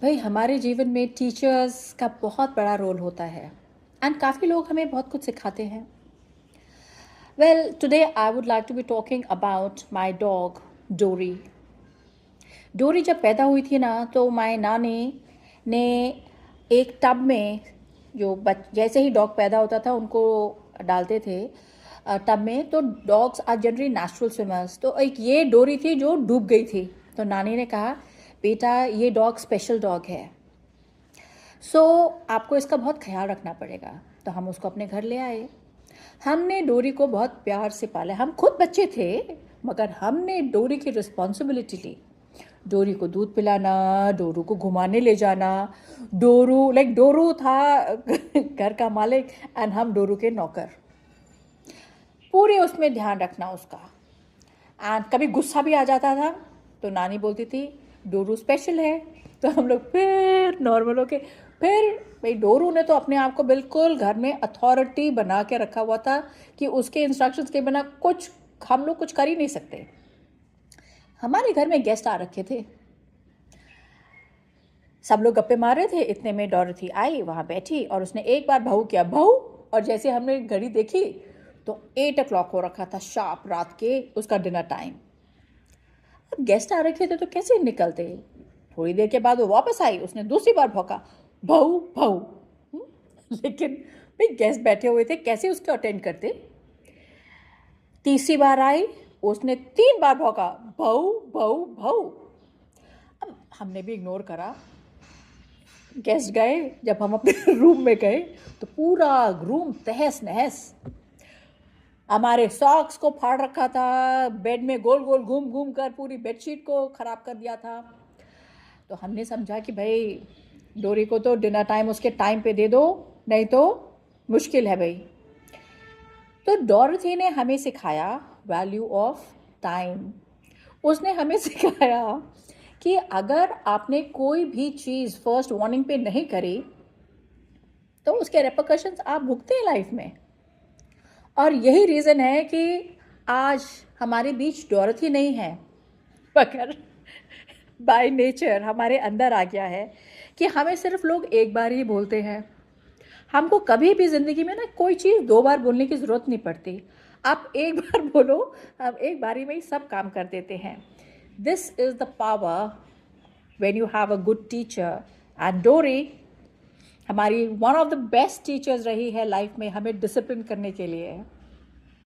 भाई हमारे जीवन में टीचर्स का बहुत बड़ा रोल होता है एंड काफ़ी लोग हमें बहुत कुछ सिखाते हैं। Well today I would like to be talking about my dog Dory. Dory जब पैदा हुई थी ना तो माय नानी ने एक टब में जैसे ही डॉग पैदा होता था उनको डालते थे टब में। तो dogs are generally natural swimmers, तो एक ये डोरी थी जो डूब गई थी। तो नानी ने कहा बेटा ये डॉग स्पेशल डॉग है, सो आपको इसका बहुत ख्याल रखना पड़ेगा। तो हम उसको अपने घर ले आए। हमने डोरी को बहुत प्यार से पाला। हम खुद बच्चे थे मगर हमने डोरी की रिस्पॉन्सिबिलिटी ली। डोरी को दूध पिलाना, डोरू को घुमाने ले जाना। डोरू था घर का मालिक एंड हम डोरू के नौकर। पूरे उसमें ध्यान रखना उसका। एंड कभी गुस्सा भी आ जाता था तो नानी बोलती थी डोरू स्पेशल है। तो हम लोग फिर नॉर्मल होके फिर भाई डोरू ने तो अपने आप को बिल्कुल घर में अथॉरिटी बना के रखा हुआ था कि उसके इंस्ट्रक्शंस के बिना कुछ हम लोग कुछ कर ही नहीं सकते। हमारे घर में गेस्ट आ रखे थे, सब लोग गप्पे मार रहे थे, इतने में डॉरथी आई, वहाँ बैठी और उसने एक बार भाऊ किया भाऊ। और जैसे हमने घड़ी देखी तो 8 o'clock हो रखा था, शार्प रात के उसका डिनर टाइम। अब गेस्ट आ रखे थे तो कैसे निकलते। थोड़ी देर के बाद वो वापस आई, उसने दूसरी बार भौंका भाऊ भाऊ। लेकिन भाई गेस्ट बैठे हुए थे, कैसे उसको अटेंड करते। तीसरी बार आई, उसने 3 बार भौंका भाऊ भाऊ भाऊ। अब हमने भी इग्नोर करा। गेस्ट गए, जब हम अपने रूम में गए तो पूरा रूम तहस नहस। हमारे सॉक्स को फाड़ रखा था, बेड में गोल गोल घूम घूम कर पूरी बेडशीट को ख़राब कर दिया था। तो हमने समझा कि भाई डोरी को तो डिनर टाइम उसके टाइम पे दे दो, नहीं तो मुश्किल है भाई। तो डॉरथी ने हमें सिखाया वैल्यू ऑफ टाइम। उसने हमें सिखाया कि अगर आपने कोई भी चीज़ फर्स्ट वार्निंग पे नहीं करी तो उसके रेपरकशंस आप भुगते हैं लाइफ में। और यही रीज़न है कि आज हमारे बीच डॉरथी नहीं है, मगर बाय नेचर हमारे अंदर आ गया है कि हमें सिर्फ लोग एक बार ही बोलते हैं। हमको कभी भी ज़िंदगी में ना कोई चीज़ 2 बार बोलने की ज़रूरत नहीं पड़ती। आप एक बार बोलो, हम एक बारी में ही सब काम कर देते हैं। This is the power when you have a good teacher. And डोरी हमारी one of the best teachers रही है लाइफ में, हमें डिसिप्लिन करने के लिए।